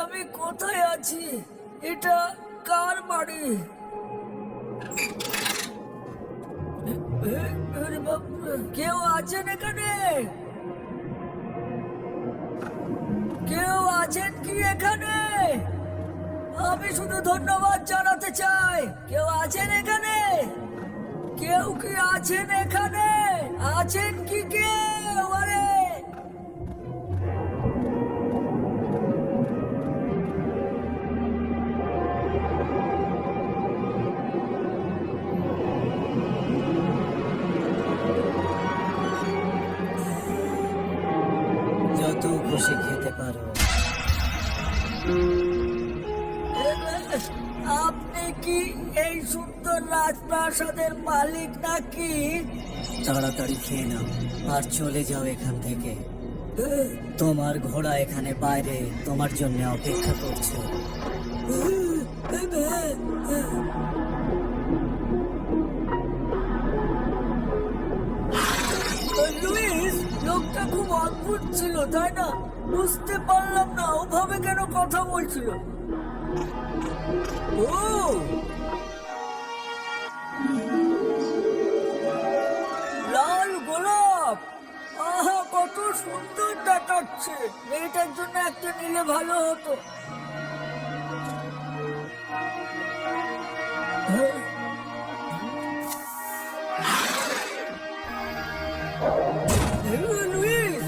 আমি কোথায় আছি? এটা কার বাড়ি? কেউ আছেন এখানে? কেউ আছেন কি এখানে? আমি শুধু ধন্যবাদ জানাতে চাই। কেউ আছেন এখানে? কেউ কি আছেন এখানে? আছেন কি কেউ? আরে যত খুশি খেতে পারো। আপনি কি এই সুন্দর রাজপ্রাসাদের মালিক নাকি? তাড়াতাড়ি খেয়ে নাও আর চলে যাও এখান থেকে। তোমার ঘোড়া এখানে বাইরে তোমার জন্য অপেক্ষা করছে। লুইস, লোকটা খুব অদ্ভুত ছিল, তাই না? বুঝতে পারলাম না ওভাবে কেন কথা বলছিল। ও লাল গোলাপ, আহা কত সুন্দর দেখাচ্ছে। মেয়েটার জন্য একটা নিলে ভালো হতো। লুইস,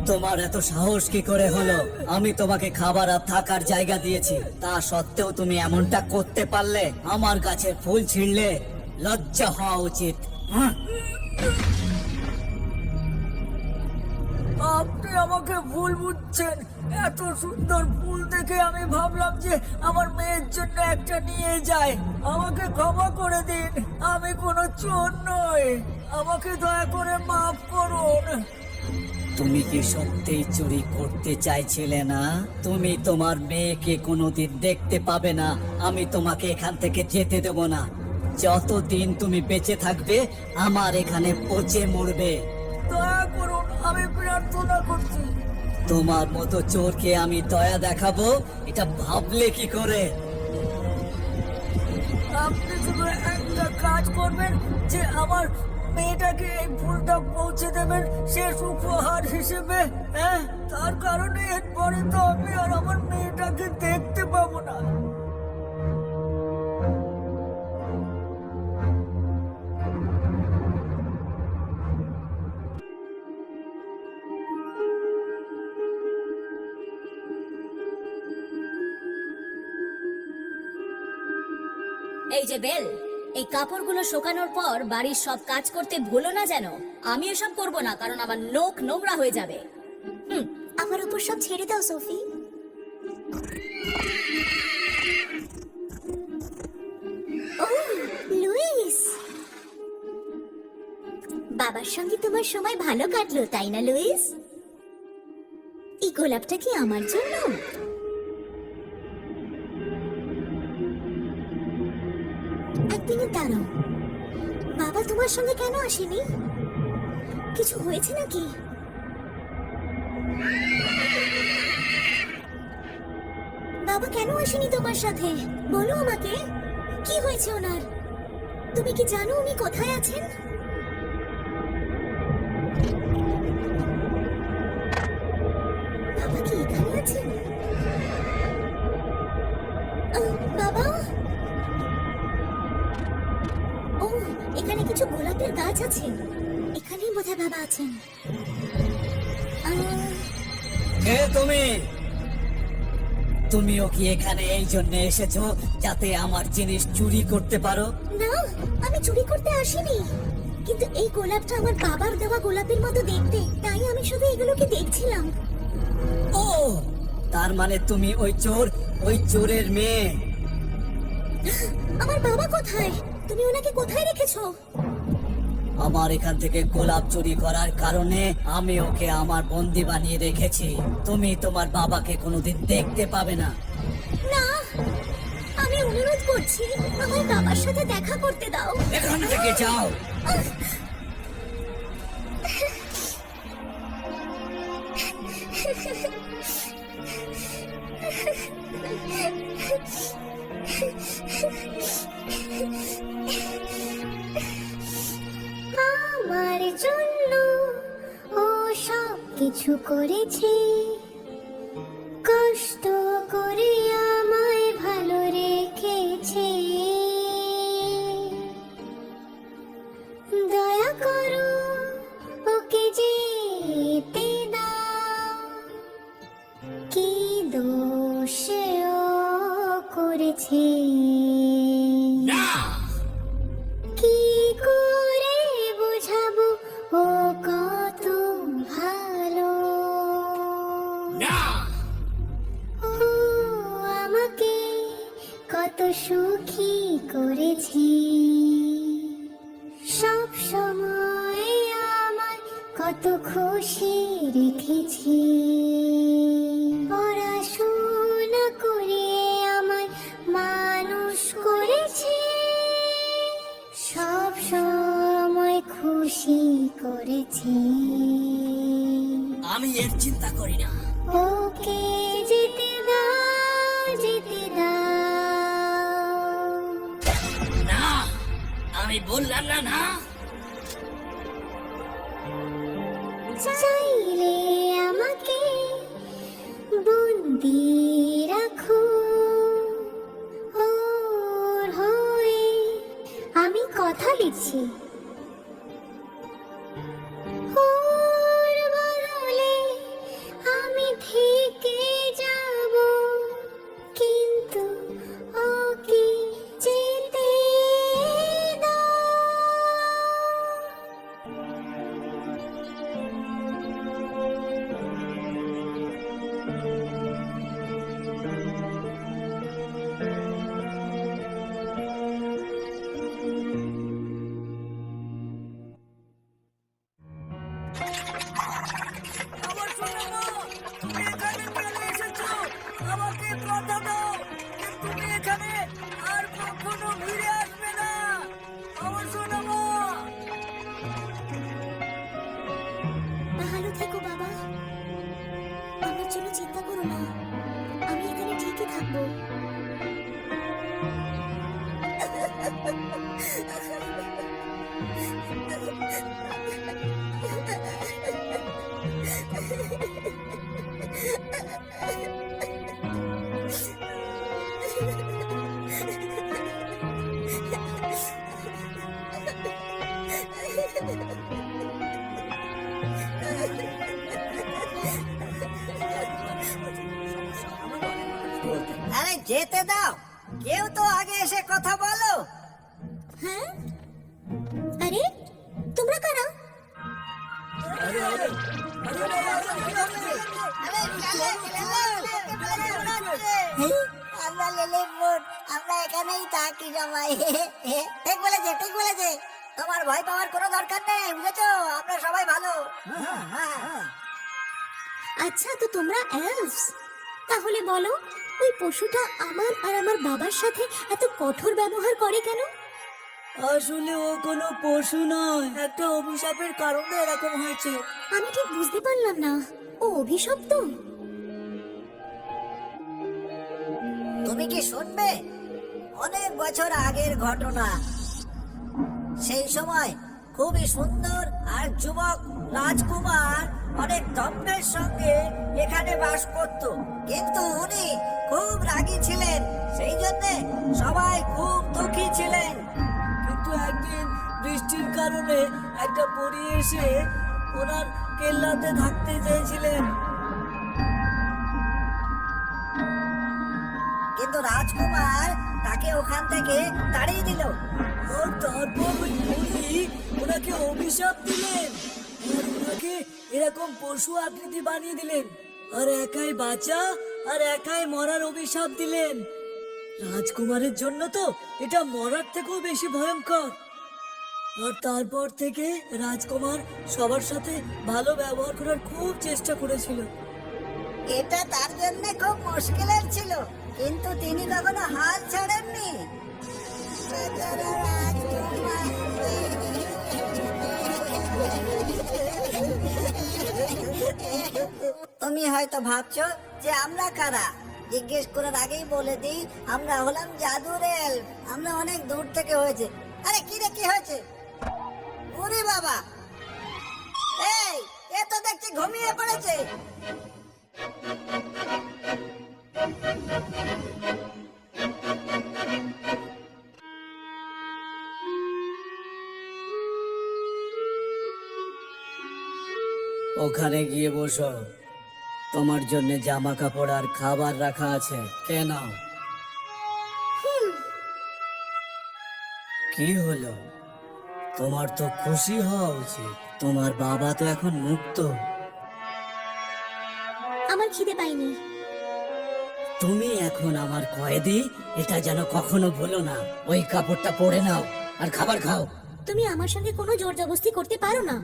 তোমার এত সাহস কি করে হলো? আমি তোমাকে খাবার আর থাকার জায়গা দিয়েছি, তা সত্ত্বেও তুমি এমনটা করতে পারলে? আমার গাছের ফুল ছিঁড়লে? লজ্জা হওয়া উচিত। আপনি আমাকে ভুল বুঝছেন। এত সুন্দর ফুল দেখে আমি ভাবলাম যে আমার মেয়ের জন্য একটা নিয়ে যাই। আমাকে ক্ষমা করে দিন, আমি কোনো চোর নই। আমাকে দয়া করে মাফ করুন। তুমি কি সত্যিই চুরি করতে চাইছিলে না? তুমি তোমার মেয়েকে কোনোদিন দেখতে পাবে না। আমি তোমাকে এখান থেকে যেতে দেব না। যতদিন তুমি বেঁচে থাকবে আমার এখানে পচে মরবে। দয়া করুন, আমি প্রার্থনা করছি। তোমার মতো চোরকে আমি দয়া দেখাবো, এটা ভাবলে কি করে? আপনি শুধু একটা কাজ করবেন, যে আমার মেয়েটাকে এই ফুলটা পৌঁছে দেবেন শেষ উপহার হিসেবে। হ্যাঁ, তার কারণে এরপরে তো আমি আর আমার মেয়েটাকে দেখতে পাবো না। এই যে বেল, এই কাপড়গুলো শুকানোর পর বাড়ির সব কাজ করতে ভুলো না যেন। আমি এসব করব না, কারণ আমার নখ নোংরা হয়ে যাবে। আমার উপর সব ছেড়ে দাও সোফি। ও লুইস, বাবার সঙ্গে তোমার সময় ভালো কাটলো তাই না লুইস? এই গোলাপটা কি আমার জন্য? এক মিনিট দাঁড়াও, বাবা তোমার সঙ্গে কেন আসেনি? কিছু হয়েছে নাকি? বাবা কেন আসেনি তোমার সাথে? বলো আমাকে, কি হয়েছে ওনার? তুমি কি জানো উনি কোথায় আছেন? বাবা কি এখানে আছেন? বাবা, ও এখানে কিছু গোলাপের গাছ আছে, এখানেই বোধহয় বাবা আছেন। কে তুমি? তুমিও কি এখানে এই জন্য এসেছো যাতে আমার জিনিস চুরি করতে পারো? না, আমি চুরি করতে আসিনি, কিন্তু এই গোলাপটা আমার বাবার দেওয়া গোলাপের মতো দেখতে, তাই আমি শুধু এগুলোকে দেখছিলাম। ও, তার মানে তুমি ওই চোরের মেয়ে। আমার বাবা কোথায়? তুমি ওনাকে কোথায় রেখেছো? আমার এখান থেকে গোলাপ চুরি করার কারণে আমি ওকে আমার বন্দি বানিয়ে রেখেছি। তুমি তোমার বাবাকে কোনোদিন দেখতে পাবে না। না, আমি অনুরোধ করছি, আমার বাবার সাথে দেখা করতে দাও। এখান থেকে যাও। আমার জন্য ও সব কিছু করেছে, কষ্ট করে আমায় ভালো রেখেছে। দয়া করো ওকে যেতে দাও, কি দোষ ও করেছে। কি করে বোঝাবো ও কত ভালো। ও আমাকে কত সুখী করেছে, সব সময় আমার কত খুশি রেখেছি। পড়াশোনা করে আমায় মানুষ করেছে, সব সময় খুশি করেছে। আমি এর চিন্তা করি না। ওকে যেতে দাও, যেতে দাও। না, আমি বললাম না। না, চাইলে আমাকে বন্দি রাখো, ওর হয়ে আমি কথা দিচ্ছি। ওর বদলে আমি থেকে যাব, কিন্তু ওকে যেতে দাও। আমার সোনা মা, তুমি এখানে কেন এসেছো? আমাকে কথা দাও যে তুমি এখানে আর কখনো ফিরে আসবে না। আমার সোনা মা। ভালো থেকো বাবা, আমার জন্য চিন্তা করো না, আমি এখানে ঠিকই থাকবো। আরে যেতে দাও, কেউ তো আগে এসে কথা বলো। হ্যাঁ, আরে তোমরা কারা? আমরা লেলের বোন, আমরা এখানেই থাকি সবাই। ঠিক বলেছে, ঠিক বলেছে। তোমার ভয় পাওয়ার কোনো দরকার নেই, বুঝেছো? আমরা সবাই ভালো। আচ্ছা, তো তোমরা এলফস। তাহলে বলো, ওই পশুটা আমার আর আমার বাবার সাথে এত কঠোর ব্যবহার করে কেন? আসলে ও কোনো পশু নয়, একটা অভিশাপের কারণে এরকম হয়েছে। আমি ঠিক বুঝতে পারলাম না, ও অভিশপ্ত? তুমি কি শুনবে? অনেক বছর আগের ঘটনা। সেই সময় খুবই সুন্দর আর যুবক রাজকুমার অনেক দম্ভের সঙ্গে এখানে বাস করত, কিন্তু উনি খুব রাগী ছিলেন, সেই জন্য সবাই খুব দুঃখী ছিলেন। কিন্তু একদিন বৃষ্টির কারণে একটা পরী এসে ওনার কেল্লাতে থাকতে চেয়েছিলেন। কিন্তু রাজকুমার তাকে ওখান থেকে তাড়িয়ে দিল। আর তারপর ওই পরী ওনাকে অভিশাপ দিলেন আর ওনাকে এরকম পশু আকৃতি বানিয়ে দিলেন, আর একাই বাঁচা আর একাই মরার অভিশাপ দিলেন। রাজকুমারের জন্য তো এটা মরার থেকেও বেশি ভয়ঙ্কর। আর তারপর থেকে রাজকুমার সবার সাথে ভালো ব্যবহার করার খুব চেষ্টা করেছিল। এটা তার জন্য খুব মুশকিলের ছিল, কিন্তু তিনি কখনো হাল ছাড়েননি। বেচারা রাজকুমার। তুমি হয়তো ভাবছো যে আমরা কারা। জিজ্ঞেস করার আগেই বলে দিই, আমরা হলাম জাদুর এলফ। আমরা অনেক দূর থেকে হয়েছে। আরে কি রে, কি হয়েছে? ওরে বাবা, এই এ তো দেখছি ঘুমিয়ে পড়েছে। ওখানে গিয়ে বসো, তোমার জন্য জামা কাপড় আর খাবার রাখা আছে, কে নাও। কি হলো? তোমার তো খুশি হওয়া উচিত, তোমার বাবা তো এখন মুক্ত। আমার খিদে পাইনি। তুমি এখন আমার কয়েদি, এটা যেন কখনো ভুলো না। ওই কাপড়টা পরে নাও আর খাবার খাও। তুমি আমার সঙ্গে কোনো জোর জবরদস্তি করতে পারো না।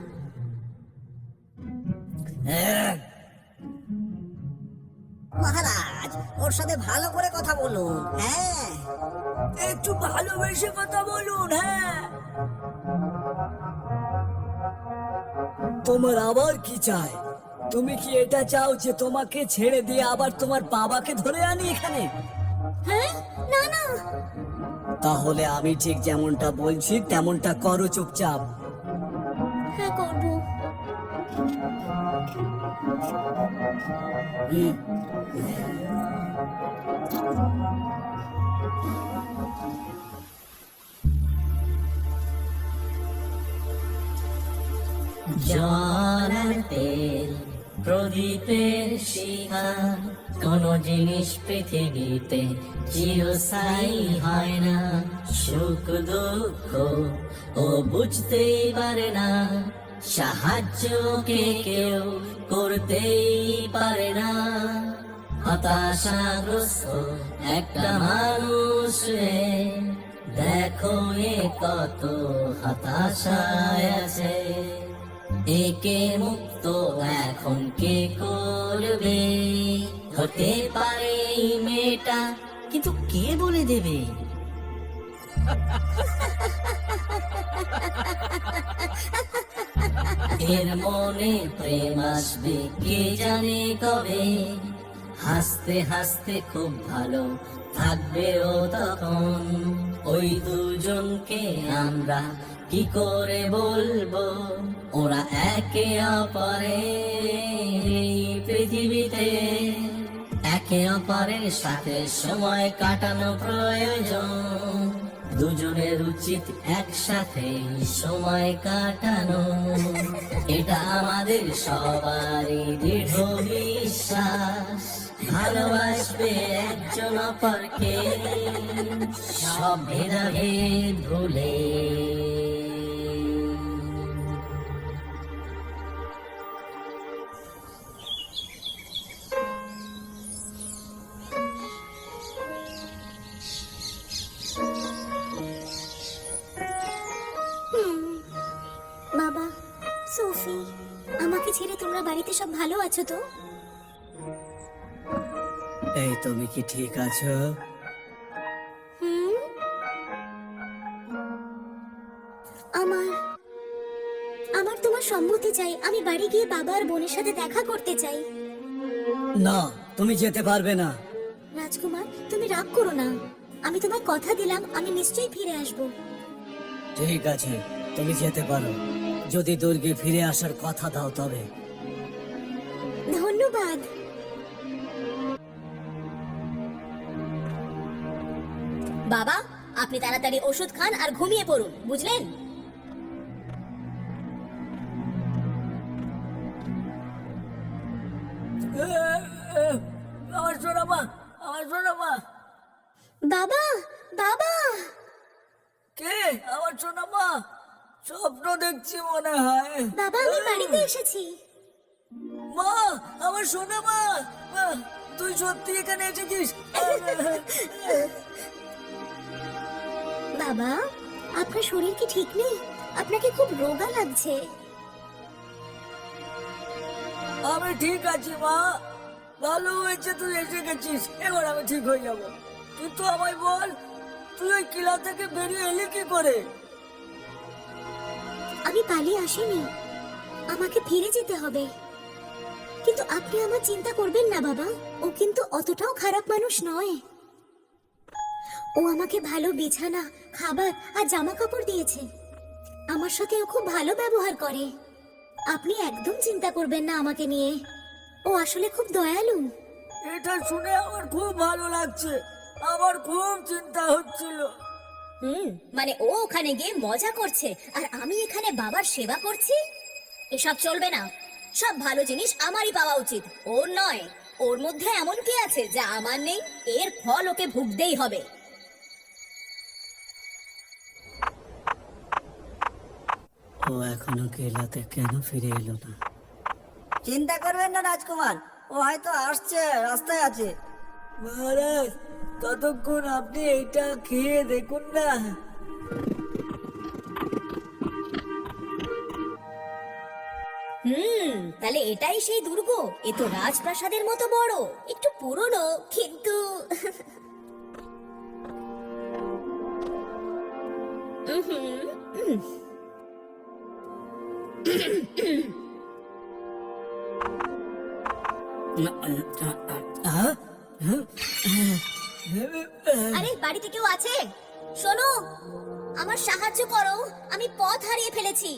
হ্যাঁ, মহারাজ, ওর সাথে ভালো করে কথা বলুন। হ্যাঁ, একটু ভালোবেসে কথা বলুন। হ্যাঁ, তোমার আবার কি চাই? তুমি কি এটা চাও যে তোমাকে ছেড়ে দিয়ে আবার তোমার বাবাকে ধরে আনি এখানে? হ্যাঁ, না না। তাহলে আমি ঠিক যেমনটা বলছি তেমনটা করো, চুপচাপ। হ্যাঁ, করবো। জল আর তেল প্রদীপের শিখা, কোন জিনিস পৃথিবীতে চিরস্থায়ী হয় না। সুখ দুঃখ ও বুঝতেই পারে না, সাহায্যকে কেউ করতেই পারে না। হতাশাগ্রস্ত একটা মানুষ রে, দেখো এ কত হতাশায় আছে। একে মুক্ত এখন কে করবে? হতে পারে এই মেয়েটা, কিন্তু কে বলে দেবে? এর মনে প্রেম আসবে কে জানে কবে। হাসতে হাসতে খুব ভালো থাকবে ও তখন। ওই দুজনকে আমরা কি করে বলবো? ওরা একে অপরের এই পৃথিবীতে, একে অপরের সাথে সময় কাটানো প্রয়োজন। দুজনের উচিত একসাথে সময় কাটানো, এটা আমাদের সবারই দৃঢ় বিশ্বাস। ভালোবাসবে একজন অপরকে, সব ভেদাভেদ ভুলে। বাবা, সোফি, আমাকে ছেড়ে তোমরা বাড়িতে সব ভালো আছো তো? এই, তুমি কি ঠিক আছো? হুম, আমার আমার তোমার সম্মতি চাই। আমি বাড়ি গিয়ে বাবা আর বোনের সাথে দেখা করতে চাই। না, তুমি যেতে পারবে না। রাজকুমার, তুমি রাগ করো না। আমি তোমায় কথা দিলাম, আমি নিশ্চয়ই ফিরে আসবো। ঠিক আছে, তুমি যেতে পারো, যদি দুর্গে ফিরে আসার কথা দাও তবে। ধন্যবাদ। বাবা, আপনি তাড়াতাড়ি ওষুধ খান আর ঘুমিয়ে পড়ুন, বুঝলেন? আমার সোনা মা, আমার সোনা মা। বাবা, বাবা! কে? আমার সোনা মা, স্বপ্ন দেখছি মনে হয়। বাবা, আমি বাড়িতে এসেছি। মা, আমার সোনা মা, মা, তুই সত্যি এখানে এসেছিস? বাবা, আপনার শরীর কি ঠিক নেই? আপনাকে খুব রোগা লাগছে। আমি ঠিক আছি মা, ভালো হয়েছে তুই এসে গেছিস, এবার আমি ঠিক হয়ে যাব। কিন্তু আমায় বল, তুই ওই কিলা থেকে বেরিয়ে এলি কি করে? আমি পালিয়ে আসিনি, আমাকে ফিরে যেতে হবে। কিন্তু আপনি আমার চিন্তা করবেন না বাবা, ও কিন্তু অতটাও খারাপ মানুষ নয়। ও আমাকে ভালো বিছানা, খাবার আর জামা কাপড় দিয়েছে। আমার সাথে ও খুব ভালো ব্যবহার করে। আপনি একদম চিন্তা করবেন না আমাকে নিয়ে। ও আসলে খুব দয়ালু। এটা শুনে আমার খুব ভালো লাগছে, আমার খুব চিন্তা হচ্ছিল। মানে ও ওখানে গিয়ে মজা করছে আর আমি এখানে বাবার সেবা করছি? এসব চলবে না। সব ভালো জিনিস আমারই পাওয়া উচিত, ওর নয়। ওর মধ্যে এমন কি আছে যা আমার নেই? এর ফল ওকে ভুগতেই হবে। ও এখনো কেলাতে কেন ফিরে এলো না? চিন্তা করবেন না রাজকুমার, ও হয়তো আসছে, রাস্তায় আছে। মহারাজ, ততক্ষণ আপনি এইটা খেয়ে দেখুন না। তাহলে এটাই সেই দুর্গ? এ তো রাজপ্রাসাদের মতো বড়, একটু পুরনো কিন্তু আরে বাড়িতে কেউ আছে? শোনো, আমার সাহায্য করো, আমি পথ হারিয়ে ফেলেছি।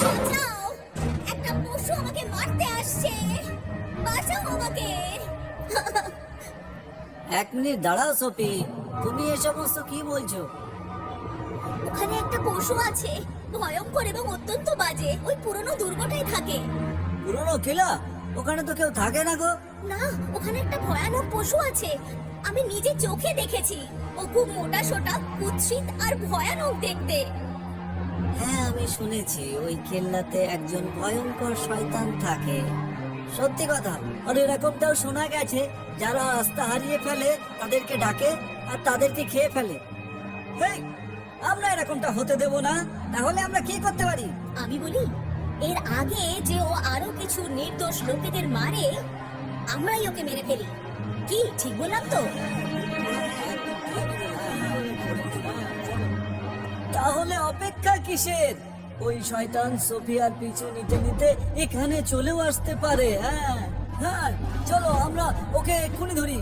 বাঁচাও! একটা পশু আমাকে মারতে আসছে, বাঁচাও আমাকে। 1 মিনিট দাঁড়াও সোফি, তুমি এ সমস্ত কি বলছো? ওখানে একটা পশু আছে, ভয়ঙ্কর এবং অত্যন্ত বাজে। ওই পুরনো দুর্গটাই থাকে। পুরনো কিলা? ওখানে তো কেউ থাকে না গো। না, ওখানে একটা ভয়ানক পশু আছে, আমি নিজে চোখে দেখেছি। ও খুব মোটা সোটা, কুৎসিত আর ভয়ানক দেখতে। হ্যাঁ, আমি শুনেছি ওই কেল্লাতে একজন ভয়ঙ্কর শয়তান থাকে। সত্যি কথা। আর এরকমটাও শোনা গেছে, যারা রাস্তা হারিয়ে ফেলে তাদেরকে ডাকে আর তাদেরকে খেয়ে ফেলে। হেই, আমরা এরকমটা হতে দেব না। তাহলে আমরা কি করতে পারি? আমি বলি, এর আগে যে ও আরো কিছু নির্দোষ লোকেদের মারে, আমরাই ওকে মেরে ফেলি। কি ঠিক বললাম তো? তাহলে অপেক্ষা কিসের? ওই শয়তান সোফিয়ার পিছু নিতে নিতে এখানে চলেও আসতে পারে। হ্যাঁ হ্যাঁ, চলো আমরা ওকে এক্ষুনি ধরি।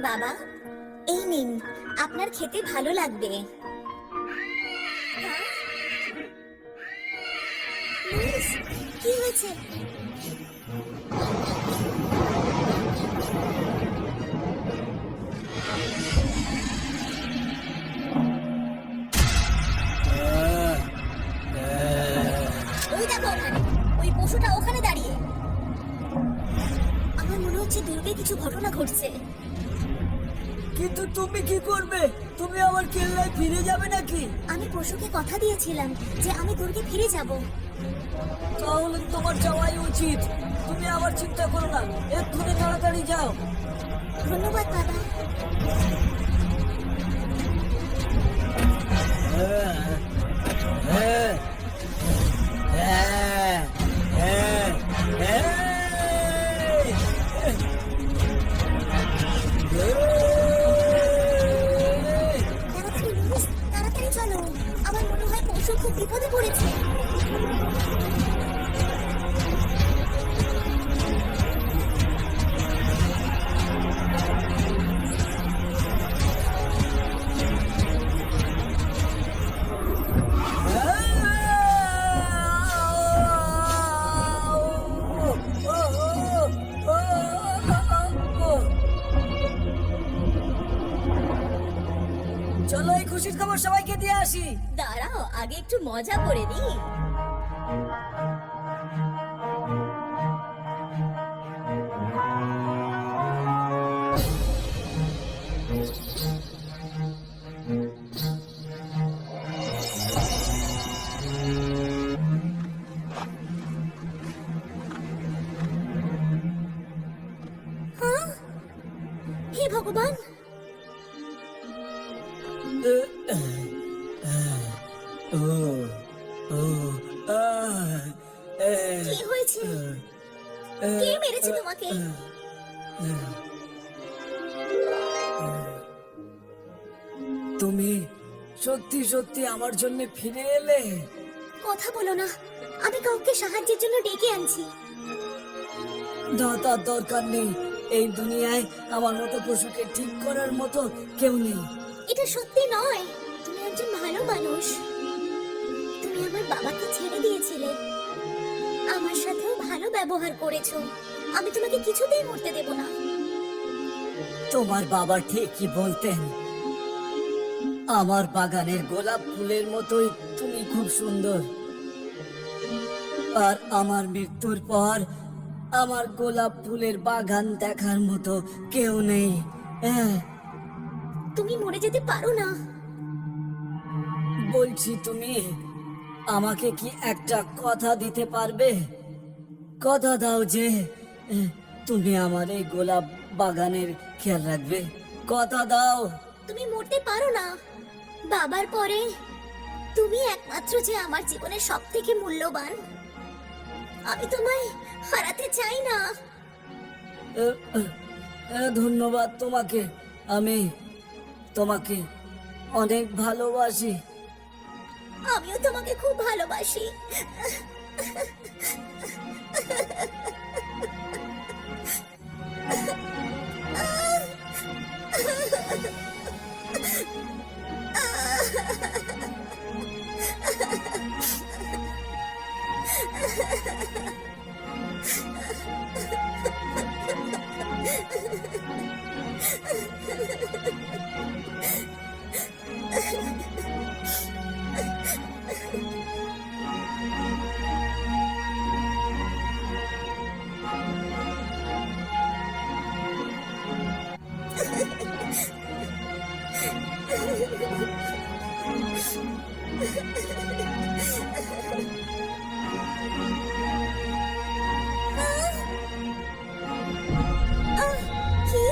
বাবা, এই নিন, আপনার খেতে ভালো লাগবে। লুইস, কি হয়েছে? ওই দেখো ওখানে, ওই পশুটা ওখানে দাঁড়িয়ে। আমার মনে হচ্ছে দুর্গে কিছু ঘটনা ঘটছে। কিন্তু তুমি কি করবে? তুমি আবার কেল্লায় ফিরে যাবে নাকি? আমি পশুকে কথা দিয়েছিলাম যে আমি দুর্গে ফিরে যাব। তাহলে তোমার যাওয়াই উচিত। তুমি আবার চিন্তা করো না, এক্ষুনি তাড়াতাড়ি যাও। ধন্যবাদ বাবা। হ্যাঁ হ্যাঁ হ্যাঁ হ্যাঁ নিশ্চয় খুব বিপদে পড়েছে। চলো এই খুশির খবর সবাইকে দিয়ে আসি। দাঁড়াও, আগে একটু মজা করে দিই। হে ভগবান, ও ও আহ, এ, কি হয়েছে? কে মেরেছে তোমাকে? তুমি সত্যি সত্যি আমার জন্য ফিরে এলে? কথা বলো না, আমি কাউকে সাহায্যের জন্য ডেকে আনছি। না, তার দরকার নেই। এই দুনিয়ায় আমার মতো পশুকে ঠিক করার মতো কেউ নেই। এটা সত্যি নয়। তুমি একজন ভালো মানুষ। তুমি আমার বাবাকে ছেড়ে দিয়েছিলে, আমার সাথেও ভালো ব্যবহার করেছো। আমি তোমাকে কিছুতেই মরতে দেব না। তোমার বাবা ঠিকই বলতেন, আমার বাগানের গোলাপ ফুলের মতোই তুমি খুব সুন্দর। আর আমার মৃত্যুর পর আমার গোলাপ ফুলের বাগান দেখার মতো কেউ নেই। হ্যাঁ, তুমি মরে যেতে পারো না। বলছি, তুমি আমাকে কি একটা কথা দিতে পারবে? কথা দাও যে তুমি আমার এই গোলাপ বাগানের খেয়াল রাখবে। কথা দাও। তুমি মরতে পারো না। বাবার পরে তুমি একমাত্র যে আমার জীবনের সব থেকে মূল্যবান। আমি তোমায় হারাতে চাই না। ধন্যবাদ তোমাকে। আমি তোমাকে অনেক ভালোবাসি। আমিও তোমাকে খুব ভালোবাসি। কি?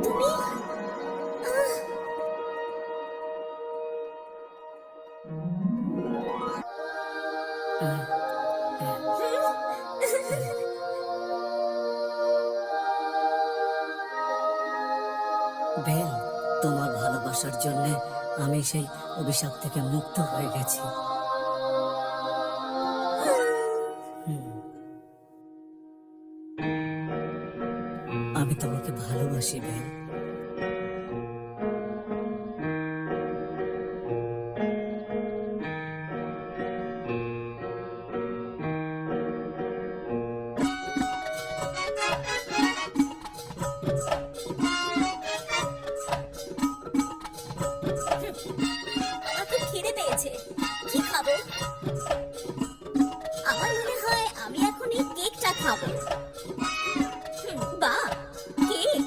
তুমি বেল, তোমার ভালোবাসার জন্য আমি সেই অভিশাপ থেকে মুক্ত হয়ে গেছি। আমি তোমাকে ভালোবাসি বেল। আমার খুব খিদে পেয়েছে। কি খাবো? আমার মনে হয় আমি এখন এই কেকটা খাবো। বাহ, কেক!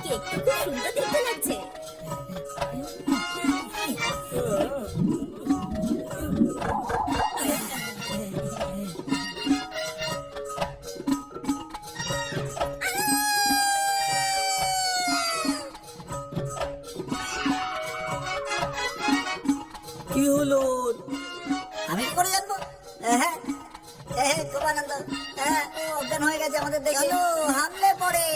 কেকটা খুব সুন্দর দেখতে লাগছে। কি হলো? আমি কি করে জানবো? হ্যাঁ হ্যাঁ, তোমার আমাদের দেখে। চলো হামলে পড়ে।